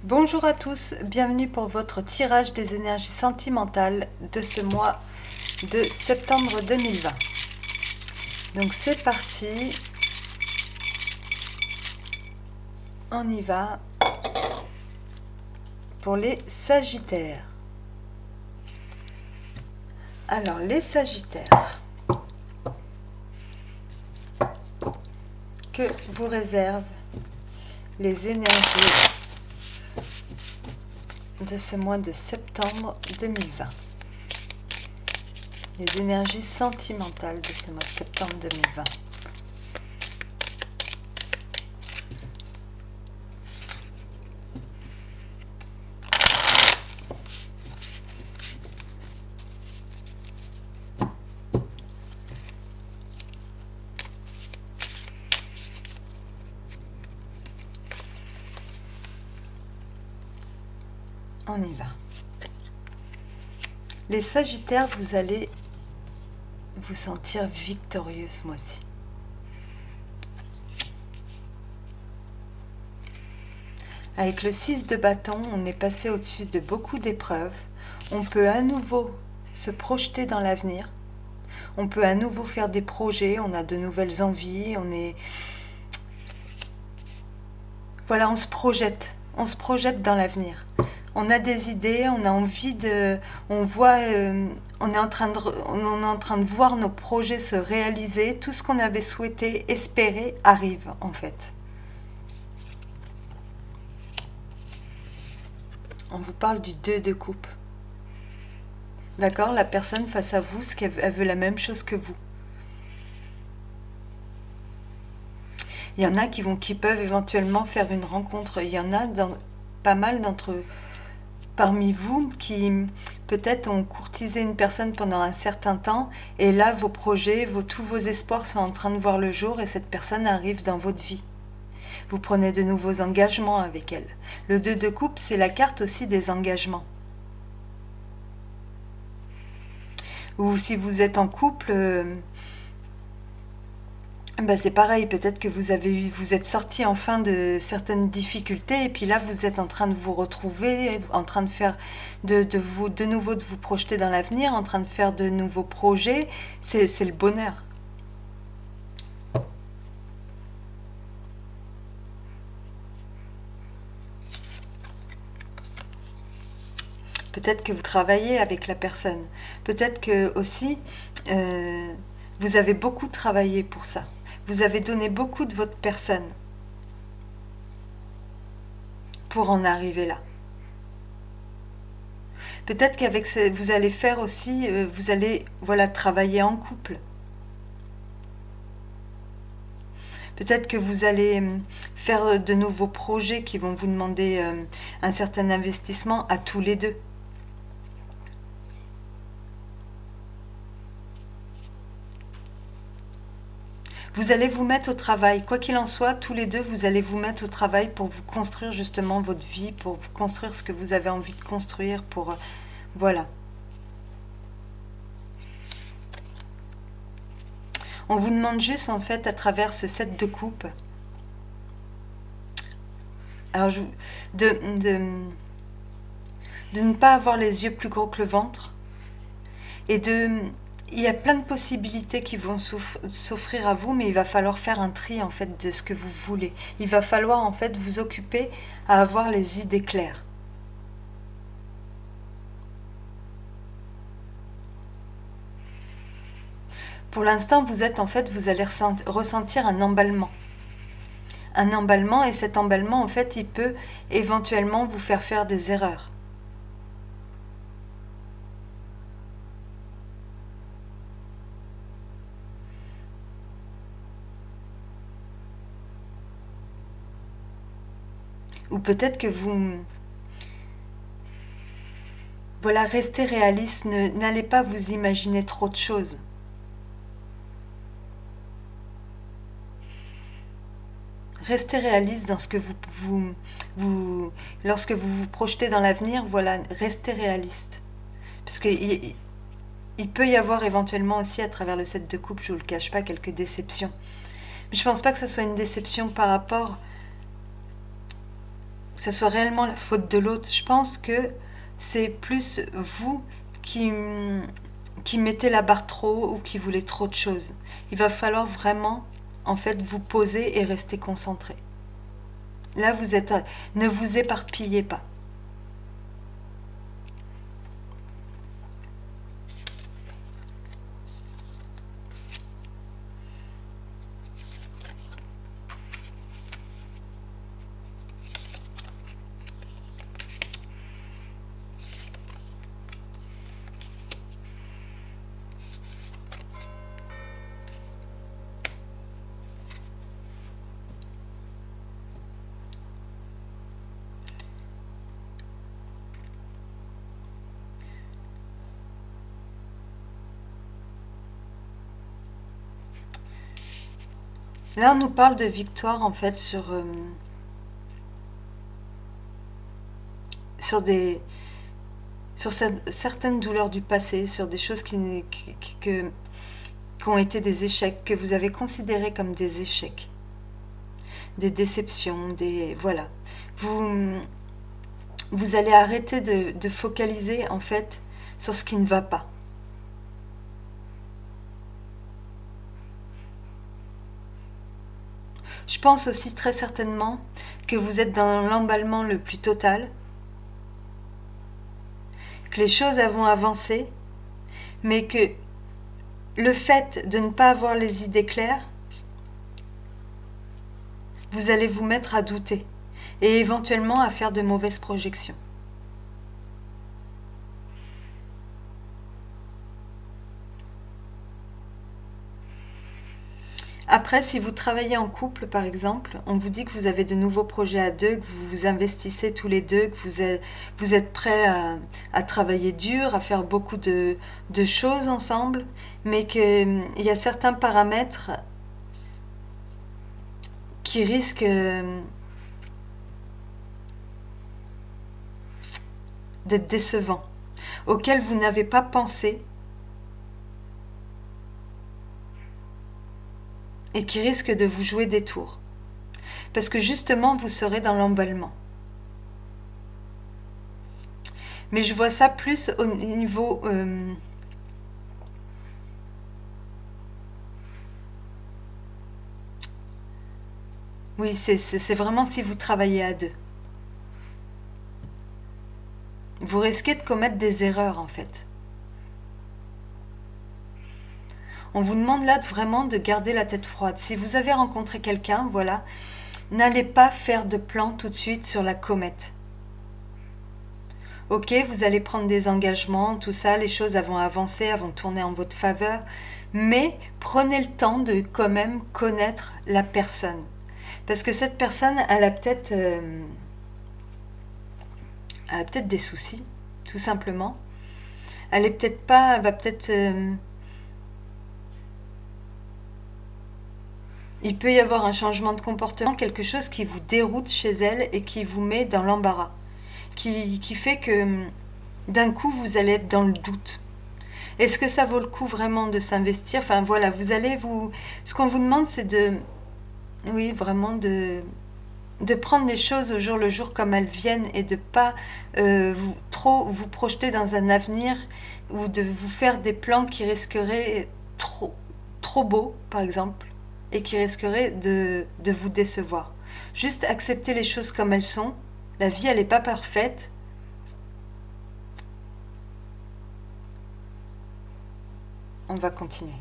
Bonjour à tous, bienvenue pour votre tirage des énergies sentimentales de ce mois de septembre 2020. Donc c'est parti, on y va pour les Sagittaires. Alors les Sagittaires, que vous réservent les énergies de ce mois de septembre 2020? Les énergies sentimentales de ce mois de septembre 2020. On y va. Les Sagittaires, vous allez vous sentir victorieux ce mois-ci. Avec le 6 de bâton, on est passé au-dessus de beaucoup d'épreuves. On peut à nouveau se projeter dans l'avenir. On peut à nouveau faire des projets, on a de nouvelles envies, Voilà, on se projette dans l'avenir. On a des idées, on a envie de... On voit... on est en train de voir nos projets se réaliser. Tout ce qu'on avait souhaité, espérer, arrive en fait. On vous parle du 2 de coupe. D'accord? La personne face à vous, elle veut la même chose que vous. Il y en a qui peuvent éventuellement faire une rencontre. Il y en a pas mal parmi vous qui peut-être ont courtisé une personne pendant un certain temps et là vos projets, tous vos espoirs sont en train de voir le jour et cette personne arrive dans votre vie. Vous prenez de nouveaux engagements avec elle. Le 2 de coupe, c'est la carte aussi des engagements. Ou si vous êtes en couple, c'est pareil, peut-être que vous êtes sorti enfin de certaines difficultés et puis là vous êtes en train de vous retrouver, en train de faire de nouveau de vous projeter dans l'avenir, en train de faire de nouveaux projets, c'est le bonheur. Peut-être que vous travaillez avec la personne, peut-être que aussi vous avez beaucoup travaillé pour ça. Vous avez donné beaucoup de votre personne pour en arriver là. Peut-être qu'avec vous allez faire aussi, vous allez travailler en couple. Peut-être que vous allez faire de nouveaux projets qui vont vous demander un certain investissement à tous les deux. Vous allez vous mettre au travail, quoi qu'il en soit, tous les deux, vous allez vous mettre au travail pour vous construire justement votre vie, pour vous construire ce que vous avez envie de construire, voilà. On vous demande juste, en fait, à travers ce 7 de coupe, alors de ne pas avoir les yeux plus gros que le ventre, et il y a plein de possibilités qui vont s'offrir à vous, mais il va falloir faire un tri en fait de ce que vous voulez. Il va falloir en fait vous occuper à avoir les idées claires. Pour l'instant, vous allez ressentir un emballement. Un emballement, et cet emballement, en fait, il peut éventuellement vous faire des erreurs. Ou peut-être que voilà, restez réaliste, n'allez pas vous imaginer trop de choses. Restez réaliste dans ce que lorsque vous vous projetez dans l'avenir, voilà, restez réaliste. Parce qu'il peut y avoir éventuellement aussi, à travers le 7 de coupe, je ne vous le cache pas, quelques déceptions. Mais je ne pense pas que ce soit une déception par rapport que ça soit réellement la faute de l'autre. Je pense que c'est plus vous qui, qui mettez la barre trop haut ou qui voulez trop de choses. Il va falloir vraiment, en fait, vous poser et rester concentré. Là, ne vous éparpillez pas. Là, on nous parle de victoire, en fait, sur des, sur certaines douleurs du passé, sur des choses qui ont été des échecs, que vous avez considérés comme des échecs, des déceptions, voilà. Vous allez arrêter de focaliser, en fait, sur ce qui ne va pas. Je pense aussi très certainement que vous êtes dans l'emballement le plus total, que les choses vont avancer, mais que le fait de ne pas avoir les idées claires, vous allez vous mettre à douter et éventuellement à faire de mauvaises projections. Après, si vous travaillez en couple, par exemple, on vous dit que vous avez de nouveaux projets à deux, que vous vous investissez tous les deux, que vous êtes prêts à travailler dur, à faire beaucoup de choses ensemble, mais qu'il y a certains paramètres qui risquent d'être décevants, auxquels vous n'avez pas pensé et qui risquent de vous jouer des tours. Parce que justement, vous serez dans l'emballement. Mais je vois ça plus au niveau... oui, c'est vraiment si vous travaillez à deux. Vous risquez de commettre des erreurs, en fait. On vous demande là vraiment de garder la tête froide. Si vous avez rencontré quelqu'un, voilà, n'allez pas faire de plan tout de suite sur la comète. Ok, vous allez prendre des engagements, tout ça, les choses vont avancer, elles vont tourner en votre faveur, mais prenez le temps de quand même connaître la personne. Parce que cette personne, elle a peut-être des soucis, tout simplement. Elle est peut-être pas, elle va peut-être... il peut y avoir un changement de comportement, quelque chose qui vous déroute chez elle et qui vous met dans l'embarras, qui fait que d'un coup vous allez être dans le doute. Est-ce que ça vaut le coup vraiment de s'investir? Enfin voilà, ce qu'on vous demande, c'est oui, vraiment de prendre les choses au jour le jour comme elles viennent et de pas trop vous projeter dans un avenir ou de vous faire des plans qui risqueraient trop beaux, par exemple, et qui risqueraient de vous décevoir. Juste accepter les choses comme elles sont. La vie, elle n'est pas parfaite. On va continuer.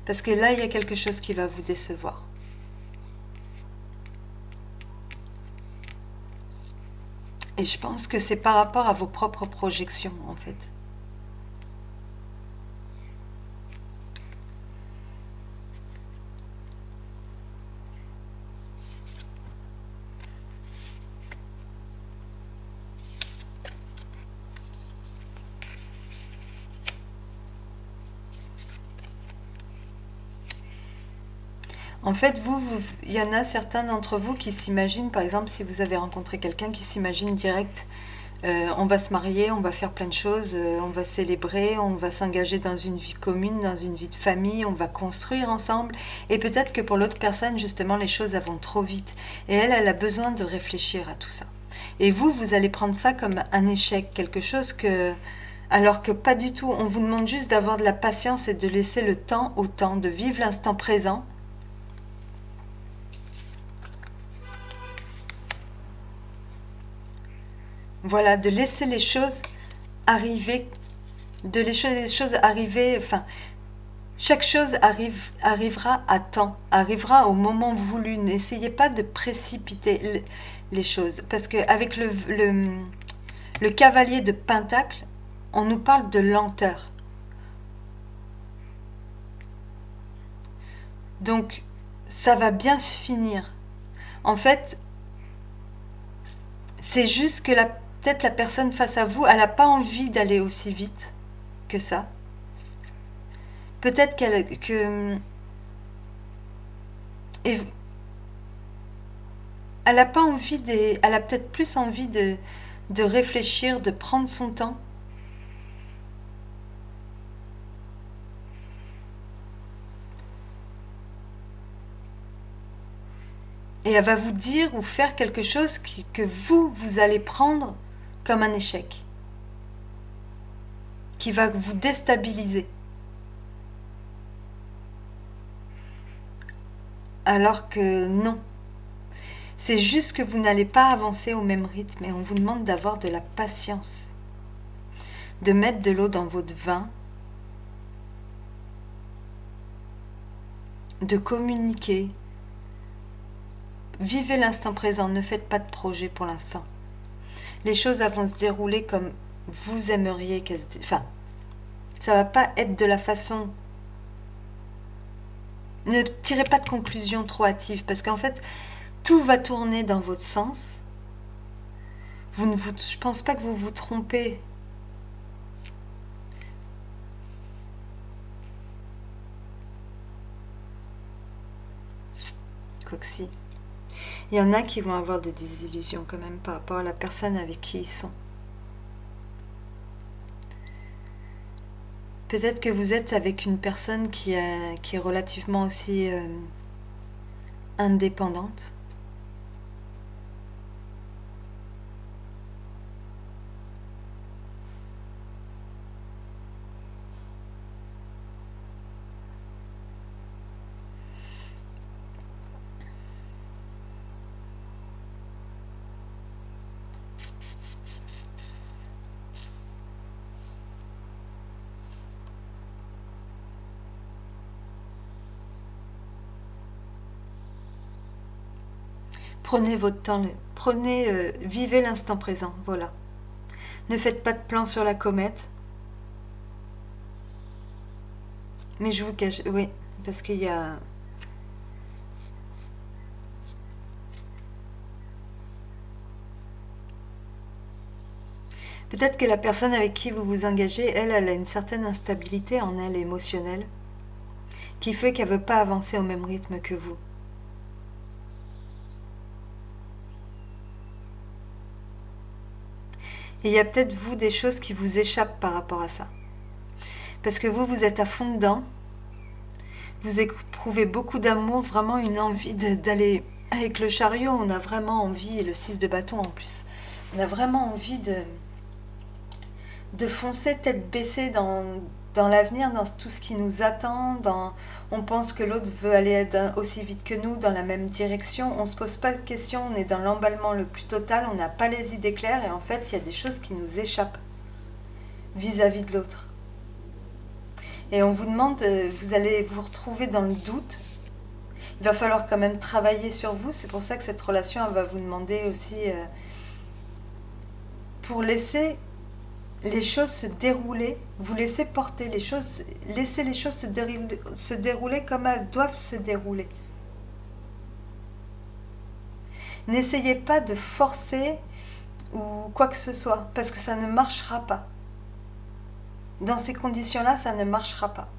Parce que là, il y a quelque chose qui va vous décevoir. Et je pense que c'est par rapport à vos propres projections, en fait. En fait, il y en a certains d'entre vous qui s'imaginent, par exemple, si vous avez rencontré quelqu'un qui s'imagine direct, on va se marier, on va faire plein de choses, on va célébrer, on va s'engager dans une vie commune, dans une vie de famille, on va construire ensemble. Et peut-être que pour l'autre personne, justement, les choses elles vont trop vite. Et elle a besoin de réfléchir à tout ça. Et vous, vous allez prendre ça comme un échec, quelque chose que... Alors que pas du tout, on vous demande juste d'avoir de la patience et de laisser le temps au temps, de vivre l'instant présent. Voilà, de laisser les choses arriver, de laisser les choses arriver, enfin, chaque chose arrivera à temps, arrivera au moment voulu. N'essayez pas de précipiter les choses, parce qu'avec le cavalier de Pentacle, on nous parle de lenteur. Donc, ça va bien se finir. En fait, c'est juste que peut-être la personne face à vous, elle n'a pas envie d'aller aussi vite que ça. Peut-être et elle n'a pas envie elle a peut-être plus envie de réfléchir, de prendre son temps. Et elle va vous dire ou faire quelque chose que vous allez prendre comme un échec, qui va vous déstabiliser. Alors que non. C'est juste que vous n'allez pas avancer au même rythme et on vous demande d'avoir de la patience, de mettre de l'eau dans votre vin, de communiquer. Vivez l'instant présent, ne faites pas de projet pour l'instant. Les choses vont se dérouler comme vous aimeriez qu'elles se... Enfin, ça va pas être de la façon... Ne tirez pas de conclusion trop hâtive parce qu'en fait, tout va tourner dans votre sens. Je pense pas que vous vous trompez. Quoique si. Il y en a qui vont avoir des désillusions quand même par rapport à la personne avec qui ils sont. Peut-être que vous êtes avec une personne qui est relativement aussi indépendante. Prenez votre temps, vivez l'instant présent, voilà. Ne faites pas de plan sur la comète. Mais je vous cache, oui, parce qu'il y a... Peut-être que la personne avec qui vous vous engagez, elle a une certaine instabilité en elle émotionnelle, qui fait qu'elle ne veut pas avancer au même rythme que vous. Et il y a peut-être vous des choses qui vous échappent par rapport à ça. Parce que vous êtes à fond dedans, vous éprouvez beaucoup d'amour, vraiment une envie d'aller avec le chariot, on a vraiment envie, et le 6 de bâton en plus, on a vraiment envie de foncer tête baissée dans l'avenir, dans tout ce qui nous attend, on pense que l'autre veut aller aussi vite que nous, dans la même direction, on ne se pose pas de questions, on est dans l'emballement le plus total, on n'a pas les idées claires, et en fait, il y a des choses qui nous échappent vis-à-vis de l'autre. Et on vous demande, vous allez vous retrouver dans le doute, il va falloir quand même travailler sur vous, c'est pour ça que cette relation, elle va vous demander aussi, pour laisser les choses se dérouler, vous laissez porter les choses, laissez les choses se dérouler comme elles doivent se dérouler. N'essayez pas de forcer ou quoi que ce soit, parce que ça ne marchera pas. Dans ces conditions-là, ça ne marchera pas.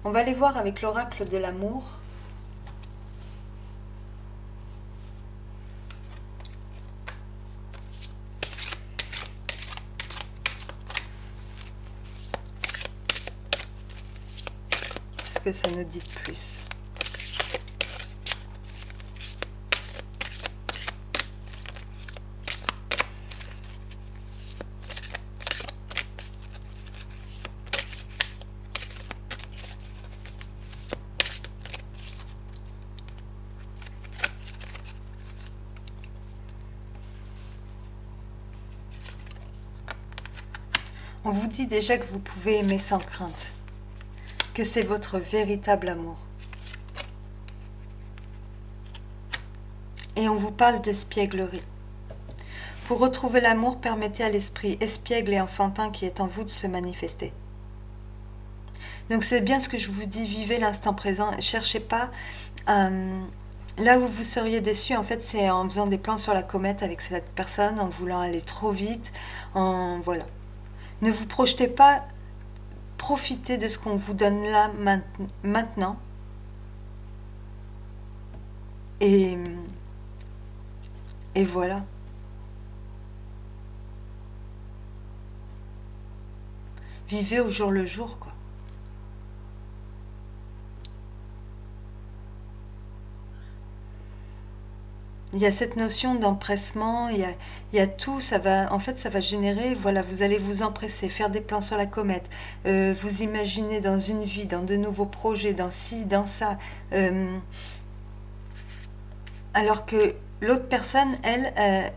On va aller voir avec l'oracle de l'amour. que ça nous dit de plus? On vous dit déjà que vous pouvez aimer sans crainte, que c'est votre véritable amour. Et on vous parle d'espièglerie. Pour retrouver l'amour, permettez à l'esprit espiègle et enfantin qui est en vous de se manifester. Donc c'est bien ce que je vous dis, vivez l'instant présent, cherchez pas. Là où vous seriez déçu, en fait, c'est en faisant des plans sur la comète avec cette personne, en voulant aller trop vite, voilà. Ne vous projetez pas, profitez de ce qu'on vous donne là, maintenant. Et voilà. Vivez au jour le jour, quoi. Il y a cette notion d'empressement, il y a tout, en fait, ça va générer, voilà, vous allez vous empresser, faire des plans sur la comète, vous imaginez dans une vie, dans de nouveaux projets, dans ci, dans ça, alors que l'autre personne, elle,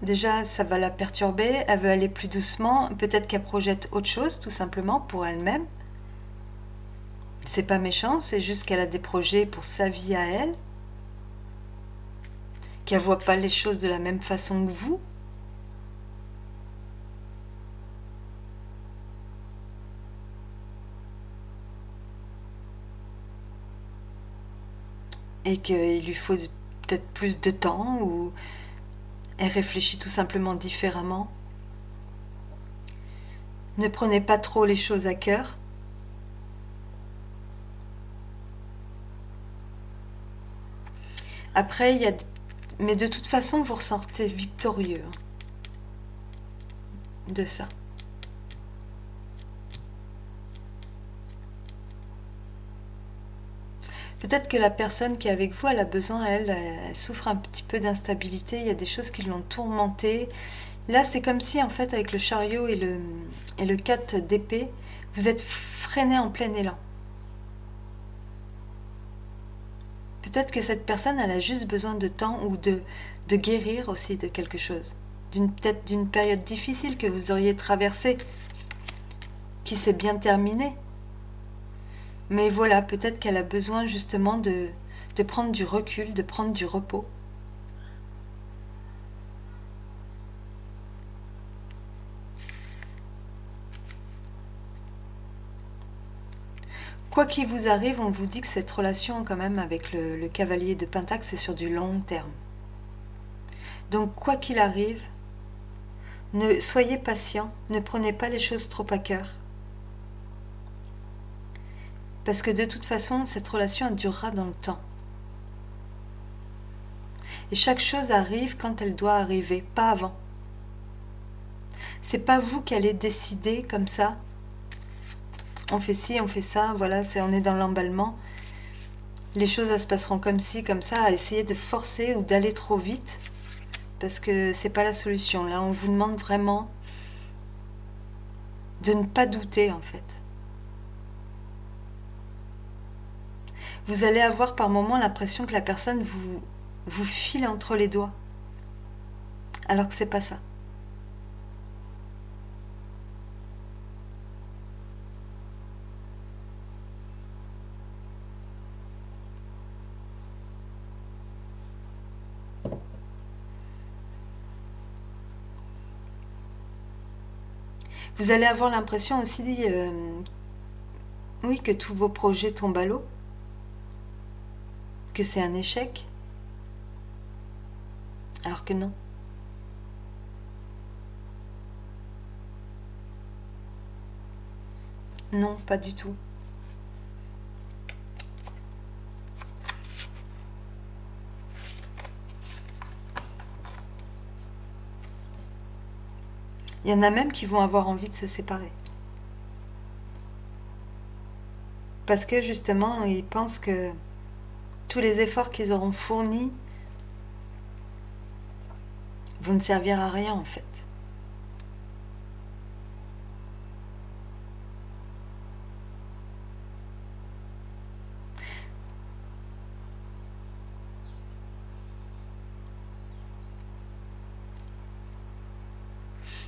déjà, ça va la perturber, elle veut aller plus doucement, peut-être qu'elle projette autre chose, tout simplement, pour elle-même. C'est pas méchant, c'est juste qu'elle a des projets pour sa vie à elle, qu'elle voit pas les choses de la même façon que vous. Et qu'il lui faut peut-être plus de temps, ou elle réfléchit tout simplement différemment. Ne prenez pas trop les choses à cœur. Après, il y a... Mais de toute façon, vous ressortez victorieux de ça. Peut-être que la personne qui est avec vous, elle a besoin, elle souffre un petit peu d'instabilité, il y a des choses qui l'ont tourmentée. Là, c'est comme si, en fait, avec le chariot et le 4 d'épée, vous êtes freiné en plein élan. Peut-être que cette personne, elle a juste besoin de temps ou de guérir aussi de quelque chose. Peut-être d'une période difficile que vous auriez traversée, qui s'est bien terminée. Mais voilà, peut-être qu'elle a besoin justement de prendre du recul, de prendre du repos. Quoi qu'il vous arrive, on vous dit que cette relation quand même avec le cavalier de Pentacle, c'est sur du long terme. Donc quoi qu'il arrive, soyez patient, ne prenez pas les choses trop à cœur. Parce que de toute façon, cette relation elle durera dans le temps. Et chaque chose arrive quand elle doit arriver, pas avant. C'est pas vous qui allez décider comme ça. On fait ci, on fait ça, voilà, on est dans l'emballement. Les choses elles se passeront comme ci, comme ça, à essayer de forcer ou d'aller trop vite. Parce que c'est pas la solution. Là, on vous demande vraiment de ne pas douter, en fait. Vous allez avoir par moments l'impression que la personne vous file entre les doigts. Alors que c'est pas ça. Vous allez avoir l'impression aussi, oui, que tous vos projets tombent à l'eau, que c'est un échec, alors que non. Non, pas du tout. Il y en a même qui vont avoir envie de se séparer. Parce que justement, ils pensent que tous les efforts qu'ils auront fournis vont ne servir à rien en fait.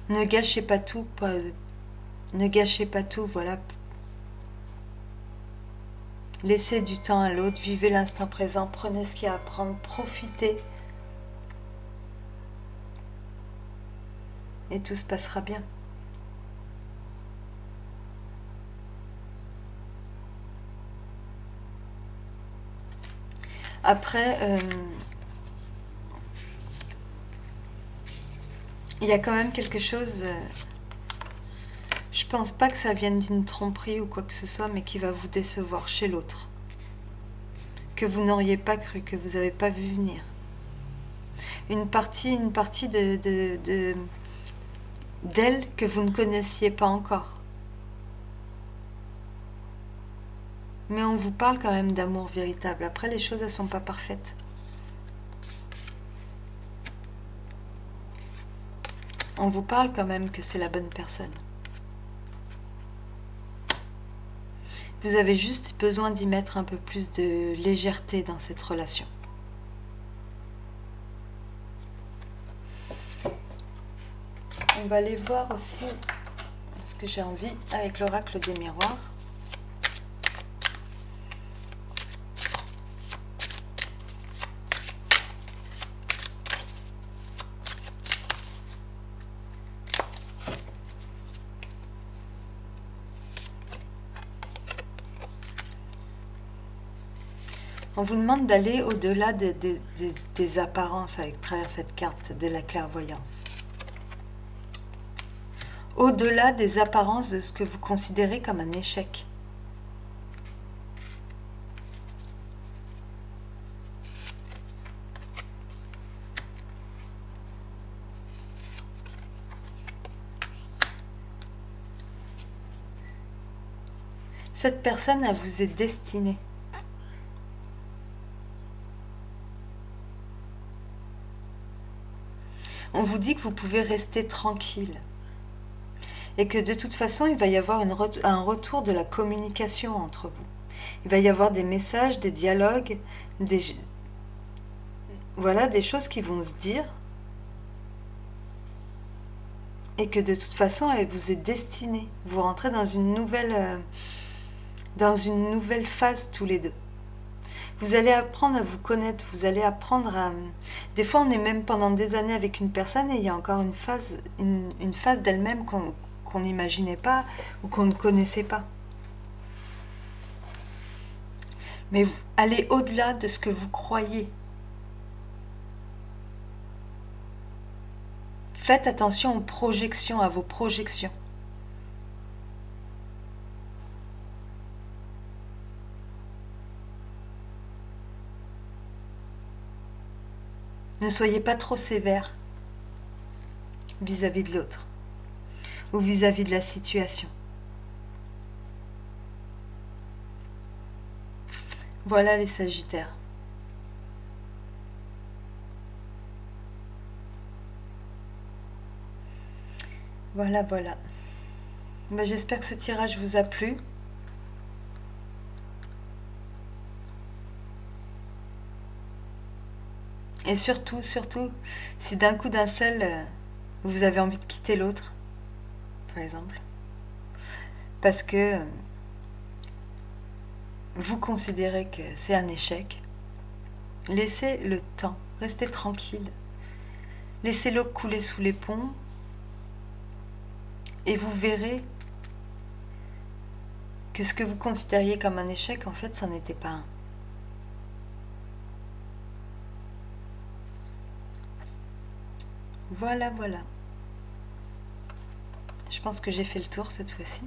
Ne gâchez pas tout, ne gâchez pas tout, voilà. Laissez du temps à l'autre, vivez l'instant présent, prenez ce qu'il y a à prendre, profitez. Et tout se passera bien. Après, il y a quand même quelque chose, je pense pas que ça vienne d'une tromperie ou quoi que ce soit, mais qui va vous décevoir chez l'autre. Que vous n'auriez pas cru, que vous n'avez pas vu venir. Une partie d'elle que vous ne connaissiez pas encore. Mais on vous parle quand même d'amour véritable. Après, les choses, elles sont pas parfaites. On vous parle quand même que c'est la bonne personne. Vous avez juste besoin d'y mettre un peu plus de légèreté dans cette relation. On va aller voir aussi ce que j'ai envie avec l'oracle des miroirs. On vous demande d'aller au-delà des apparences avec travers cette carte de la clairvoyance. Au-delà des apparences de ce que vous considérez comme un échec. Cette personne, elle vous est destinée. On vous dit que vous pouvez rester tranquille. Et que de toute façon, il va y avoir un retour de la communication entre vous. Il va y avoir des messages, des dialogues, voilà, des choses qui vont se dire. Et que de toute façon, elle vous est destinée. Vous rentrez dans une nouvelle phase tous les deux. Vous allez apprendre à vous connaître, vous allez apprendre à... Des fois, on est même pendant des années avec une personne et il y a encore une phase d'elle-même qu'on n'imaginait pas ou qu'on ne connaissait pas. Mais allez au-delà de ce que vous croyez. Faites attention aux projections, à vos projections. Ne soyez pas trop sévère vis-à-vis de l'autre ou vis-à-vis de la situation. Voilà les Sagittaires. Voilà, voilà. Ben, j'espère que ce tirage vous a plu. Et surtout, si d'un coup d'un seul, vous avez envie de quitter l'autre, par exemple, parce que vous considérez que c'est un échec, laissez le temps, restez tranquille, laissez l'eau couler sous les ponts, et vous verrez que ce que vous considériez comme un échec, en fait, ça n'était pas un. Voilà, voilà. Je pense que j'ai fait le tour cette fois-ci.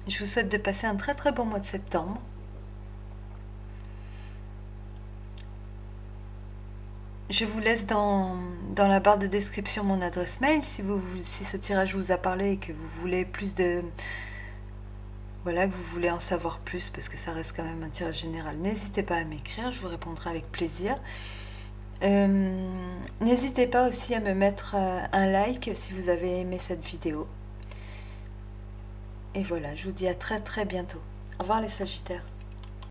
Je vous souhaite de passer un très très bon mois de septembre. Je vous laisse dans la barre de description mon adresse mail si ce tirage vous a parlé et que vous voulez plus voilà, que vous voulez en savoir plus, parce que ça reste quand même un tirage général, n'hésitez pas à m'écrire, je vous répondrai avec plaisir. N'hésitez pas aussi à me mettre un like si vous avez aimé cette vidéo. Et voilà, je vous dis à très très bientôt. Au revoir les Sagittaires.